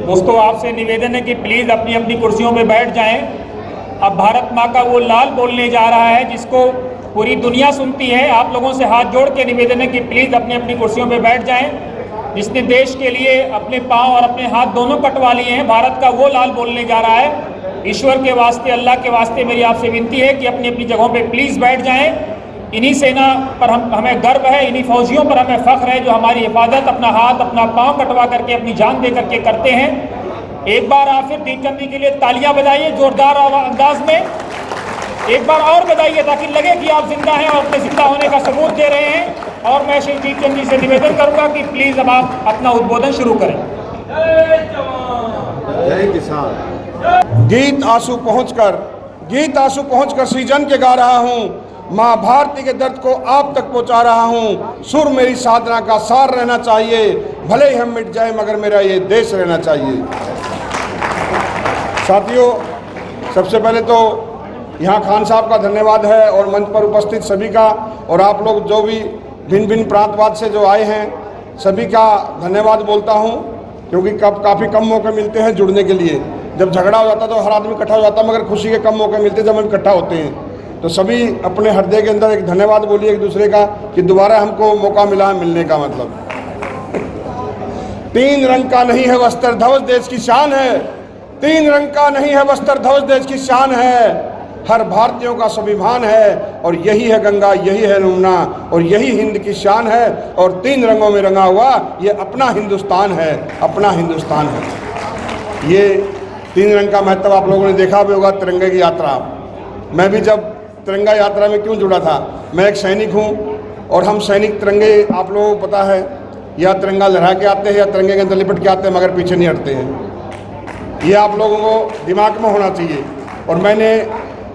दोस्तों, आपसे निवेदन है कि प्लीज़ अपनी अपनी कुर्सियों पे बैठ जाएं। अब भारत माँ का वो लाल बोलने जा रहा है जिसको पूरी दुनिया सुनती है। आप लोगों से हाथ जोड़ के निवेदन है कि प्लीज़ अपनी अपनी कुर्सियों पे बैठ जाएं। जिसने देश के लिए अपने पाँव और अपने हाथ दोनों कटवा लिए हैं, भारत का वो लाल बोलने जा रहा है। ईश्वर के वास्ते, अल्लाह के वास्ते मेरी आपसे विनती है कि अपनी अपनी जगहों पे प्लीज़ बैठ जाएं। इन्हीं सेना पर हमें गर्व है, इन्हीं फौजियों पर हमें फ़ख्र है जो हमारी हिफाजत अपना हाथ अपना पाँव कटवा करके अपनी जान दे करके करते हैं। एक बार आप फिर दीपचंद जी के लिए तालियां बजाइए जोरदार अंदाज में, एक बार और बजाइए ताकि लगे कि आप जिंदा हैं और अपने जिंदा होने का सबूत दे रहे हैं। और मैं श्री दीपचंद जी से निवेदन करूंगा कि प्लीज़ अब आप अपना उद्बोधन शुरू करें। जय किसान। गीत आंसू पहुंचकर सृजन के गा रहा हूँ। माँ भारती के दर्द को आप तक पहुंचा रहा हूँ। सुर मेरी साधना का सार रहना चाहिए, भले ही हम मिट जाए मगर मेरा ये देश रहना चाहिए। साथियों, सबसे पहले तो यहाँ खान साहब का धन्यवाद है और मंच पर उपस्थित सभी का, और आप लोग जो भी भिन्न भिन्न प्रांतवाद से जो आए हैं सभी का धन्यवाद बोलता हूँ, क्योंकि काफ़ी कम मौके मिलते हैं जुड़ने के लिए। जब झगड़ा हो जाता तो हर आदमी इकट्ठा हो जाता, मगर खुशी के कम मौके मिलते जब हम इकट्ठा होते हैं। तो सभी अपने हृदय के अंदर एक धन्यवाद बोलिए एक दूसरे का कि दोबारा हमको मौका मिला है मिलने का। मतलब 3 रंग का नहीं है वस्त्र ध्वज देश की शान है, 3 रंग का नहीं है वस्त्र ध्वज देश की शान है, हर भारतीयों का स्वाभिमान है, और यही है गंगा, यही है यमुना, और यही हिंद की शान है, और 3 रंगों में रंगा हुआ ये अपना हिंदुस्तान है, अपना हिंदुस्तान है। ये 3 रंग का महत्व आप लोगों ने देखा भी होगा। तिरंगे की यात्रा, मैं भी जब तिरंगा यात्रा में क्यों जुड़ा था, मैं एक सैनिक हूँ, और हम सैनिक तिरंगे आप लोगों को पता है या तिरंगा लहरा के आते हैं या तिरंगे के अंदर लिपट के आते हैं, मगर पीछे नहीं हटते हैं। ये आप लोगों को दिमाग में होना चाहिए। और मैंने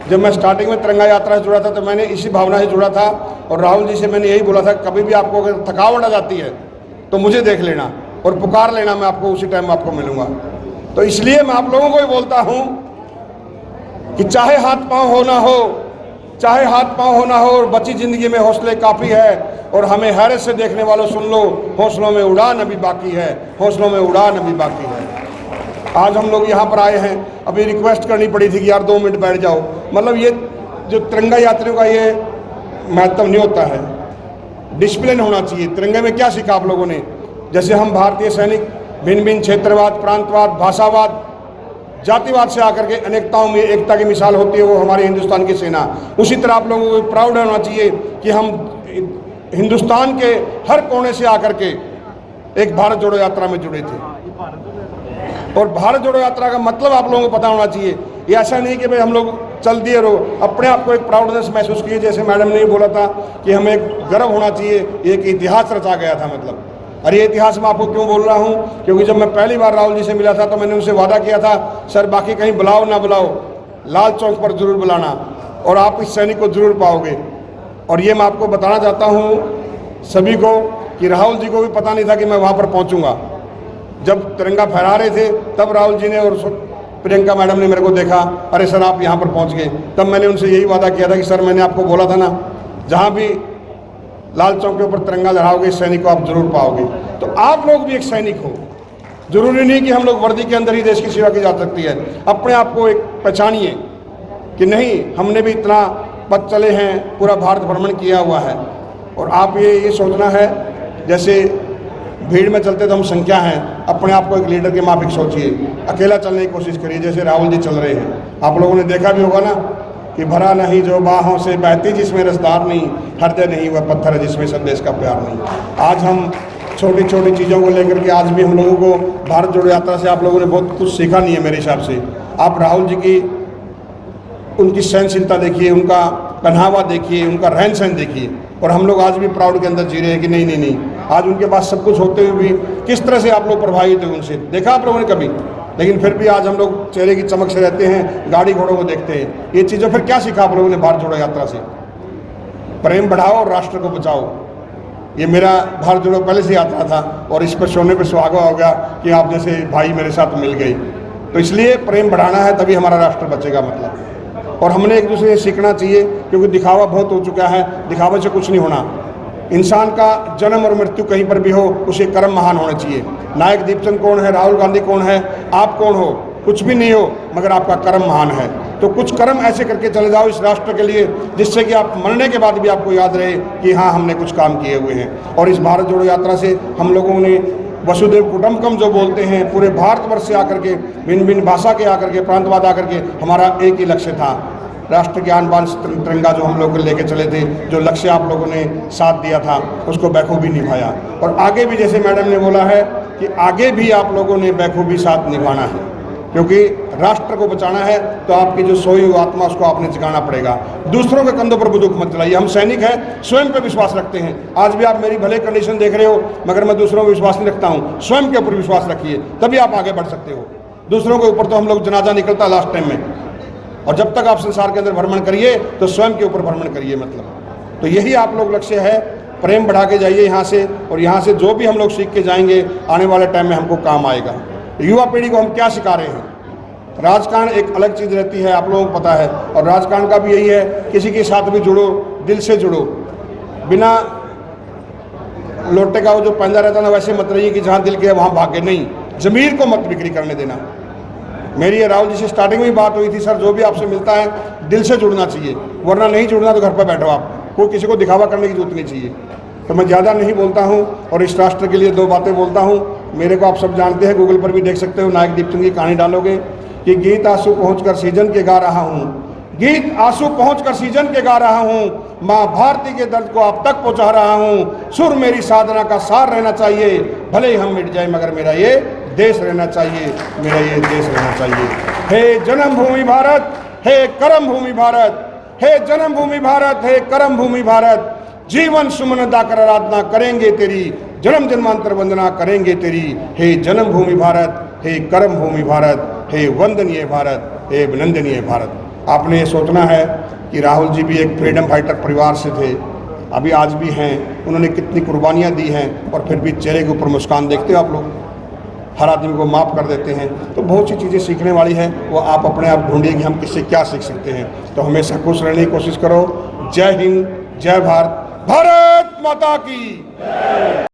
जब मैं स्टार्टिंग में तिरंगा यात्रा से जुड़ा था तो मैंने इसी भावना से जुड़ा था, और राहुल जी से मैंने यही बोला था कभी भी आपको अगर थकावट आ जाती है तो मुझे देख लेना और पुकार लेना, मैं आपको उसी टाइम आपको मिलूँगा। तो इसलिए मैं आप लोगों को ही बोलता हूँ कि चाहे हाथ पाँव होना हो, चाहे हाथ पाँव होना हो, और बची ज़िंदगी में हौसले काफ़ी है, और हमें हैरत से देखने वालों सुन लो, हौसलों में उड़ान अभी बाकी है, हौसलों में उड़ान अभी बाकी है। आज हम लोग यहाँ पर आए हैं, अभी रिक्वेस्ट करनी पड़ी थी कि यार 2 मिनट बैठ जाओ। मतलब ये जो तिरंगा यात्रियों का ये महत्व नहीं होता है, डिसिप्लिन होना चाहिए। तिरंगे में क्या सीखा आप लोगों ने, जैसे हम भारतीय सैनिक भिन्न भिन्न क्षेत्रवाद, प्रांतवाद, भाषावाद, जातिवाद से आकर के अनेकताओं में एकता की मिसाल होती है, वो हमारी हिंदुस्तान की सेना। उसी तरह आप लोगों को प्राउड होना चाहिए कि हम हिंदुस्तान के हर कोने से आकर के एक भारत जोड़ो यात्रा में जुड़े थे। और भारत जोड़ो यात्रा का मतलब आप लोगों को पता होना चाहिए। ये ऐसा नहीं कि भाई हम लोग चल दिए रहो, अपने आप को एक प्राउडनेस महसूस किए। जैसे मैडम ने बोला था कि हमें एक गर्व होना चाहिए, एक इतिहास रचा गया था। मतलब और ये इतिहास मैं आपको क्यों बोल रहा हूँ, क्योंकि जब मैं पहली बार राहुल जी से मिला था तो मैंने उनसे वादा किया था, सर बाकी कहीं बुलाओ ना बुलाओ, लाल चौक पर जरूर बुलाना और आप इस सैनिक को जरूर पाओगे। और ये मैं आपको बताना चाहता हूँ सभी को कि राहुल जी को भी पता नहीं था कि मैं वहाँ पर पहुँचूँगा। जब तिरंगा फहरा रहे थे तब राहुल जी ने और प्रियंका मैडम ने मेरे को देखा, अरे सर आप यहाँ पर पहुँच गए। तब मैंने उनसे यही वादा किया था कि सर मैंने आपको बोला था ना, जहाँ भी लाल चौक के ऊपर तिरंगा लहराओगे इस सैनिक को आप जरूर पाओगे। तो आप लोग भी एक सैनिक हो। जरूरी नहीं कि हम लोग वर्दी के अंदर ही देश की सेवा की जा सकती है। अपने आप को एक पहचानिए कि नहीं, हमने भी इतना पथ चले हैं, पूरा भारत भ्रमण किया हुआ है। और आप ये सोचना है, जैसे भीड़ में चलते तो हम संख्या हैं, अपने आप को एक लीडर के माफिक सोचिए, अकेला चलने की कोशिश करिए जैसे राहुल जी चल रहे हैं। आप लोगों ने देखा भी होगा ना कि भरा नहीं जो बाहों से बहती जिसमें रसदार नहीं, हृदय नहीं वह पत्थर है जिसमें संदेश का प्यार नहीं। आज हम छोटी छोटी चीज़ों को लेकर के आज भी हम लोगों को भारत जोड़ो यात्रा से आप लोगों ने बहुत कुछ सीखा नहीं है मेरे हिसाब से। आप राहुल जी की उनकी सहनशीलता देखिए, उनका पहनावा देखिए, उनका रहन सहन देखिए, और हम लोग आज भी प्राउड के अंदर जी रहे हैं कि नहीं नहीं नहीं, आज उनके पास सब कुछ होते हुए भी किस तरह से आप लोग प्रभावित हुए उनसे, देखा आप लोगों ने कभी? लेकिन फिर भी आज हम लोग चेहरे की चमक से रहते हैं, गाड़ी घोड़ों को देखते हैं। ये चीज़ें फिर क्या सीखा आप लोगों ने भारत जोड़ो यात्रा से? प्रेम बढ़ाओ और राष्ट्र को बचाओ। ये मेरा भारत जोड़ो पहले से यात्रा था और इस पर सोने पर सुहागा हो गया कि आप जैसे भाई मेरे साथ मिल गई। तो इसलिए प्रेम बढ़ाना है तभी हमारा राष्ट्र बचेगा मतलब। और हमने एक दूसरे से सीखना चाहिए, क्योंकि दिखावा बहुत हो चुका है, दिखावे से कुछ नहीं होना। इंसान का जन्म और मृत्यु कहीं पर भी हो, उसे कर्म महान होने चाहिए। नायक दीपचंद कौन है, राहुल गांधी कौन है, आप कौन हो? कुछ भी नहीं हो, मगर आपका कर्म महान है। तो कुछ कर्म ऐसे करके चले जाओ इस राष्ट्र के लिए, जिससे कि आप मरने के बाद भी आपको याद रहे कि हाँ, हमने कुछ काम किए हुए हैं। और इस भारत जोड़ो यात्रा से हम लोगों ने वसुदेव कुटुंबकम जो बोलते हैं, पूरे भारतवर्ष से आकर के, भिन्न भिन्न भाषा के आकर के, प्रांतवाद आकर के, हमारा एक ही लक्ष्य था, राष्ट्र के आन बान तिरंगा जो हम लोग लेके चले थे, जो लक्ष्य आप लोगों ने साथ दिया था, उसको बखूबी निभाया। और आगे भी जैसे मैडम ने बोला है कि आगे भी आप लोगों ने बखूबी साथ निभाना है, क्योंकि राष्ट्र को बचाना है तो आपकी जो सोई हुई आत्मा उसको आपने जगाना पड़ेगा। दूसरों के कंधों पर बंदूक मत चलाइए। हम सैनिक हैं, स्वयं पे विश्वास रखते हैं। आज भी आप मेरी भले कंडीशन देख रहे हो, मगर मैं दूसरों पर विश्वास नहीं रखता हूँ। स्वयं के ऊपर विश्वास रखिए, तभी आप आगे बढ़ सकते हो। दूसरों के ऊपर तो हम लोग जनाजा निकलता लास्ट टाइम में, और जब तक आप संसार के अंदर भ्रमण करिए तो स्वयं के ऊपर भ्रमण करिए। मतलब तो यही आप लोग लक्ष्य है। प्रेम बढ़ा के जाइए यहाँ से, और यहाँ से जो भी हम लोग सीख के जाएंगे आने वाले टाइम में हमको काम आएगा। युवा पीढ़ी को हम क्या सिखा रहे हैं? राजकारण एक अलग चीज़ रहती है, आप लोगों को पता है, और राजकारण का भी यही है, किसी के साथ भी जुड़ो, दिल से जुड़ो, बिना लोटे का वो जो पंजा रहता है ना, वैसे मत रहिए कि जहाँ दिल के है वहाँ भागे नहीं। ज़मीर को मत बिक्री करने देना। मेरी ये राहुल जी से स्टार्टिंग में बात हुई थी, सर जो भी आपसे मिलता है दिल से जुड़ना चाहिए, वरना नहीं जुड़ना तो घर पर बैठो आप, कोई किसी को दिखावा करने की जरूरत नहीं चाहिए। तो मैं ज़्यादा नहीं बोलता हूँ, और इस राष्ट्र के लिए दो बातें बोलता हूँ। मेरे को आप सब जानते हैं, गूगल पर भी देख सकते हो, नायक दीपचंद की कहानी डालोगे कि गीत आंसू पहुँचकर सीजन के गा रहा हूँ, गीत आंसू पहुँचकर सीजन के गा रहा हूँ, माँ भारती के दर्द को आप तक पहुँचा रहा हूँ। सुर मेरी साधना का सार रहना चाहिए, भले ही हम मिट जाए मगर मेरा ये देश रहना चाहिए, मेरा ये देश रहना चाहिए। हे जन्मभूमि भारत, हे कर्म भूमि भारत, हे जन्मभूमि भारत, हे कर्म भूमि भारत, जीवन सुमन दाकर आराधना करेंगे तेरी, जन्म जन्मांतर वंदना करेंगे तेरी। हे जन्मभूमि भारत, हे कर्म भूमि भारत, हे वंदनीय भारत, हे अभिनंदनीय भारत। आपने ये सोचना है कि राहुल जी भी एक फ्रीडम फाइटर परिवार से थे, अभी आज भी हैं, उन्होंने कितनी कुर्बानियाँ दी हैं, और फिर भी चेहरे के ऊपर मुस्कान देखते हो आप लोग, हर आदमी को माफ़ कर देते हैं। तो बहुत सी चीज़ें सीखने वाली है, वो आप अपने आप ढूंढिए कि हम किससे क्या सीख सकते हैं। तो हमेशा खुश रहने की कोशिश करो। जय हिंद, जय भारत, भारत माता की।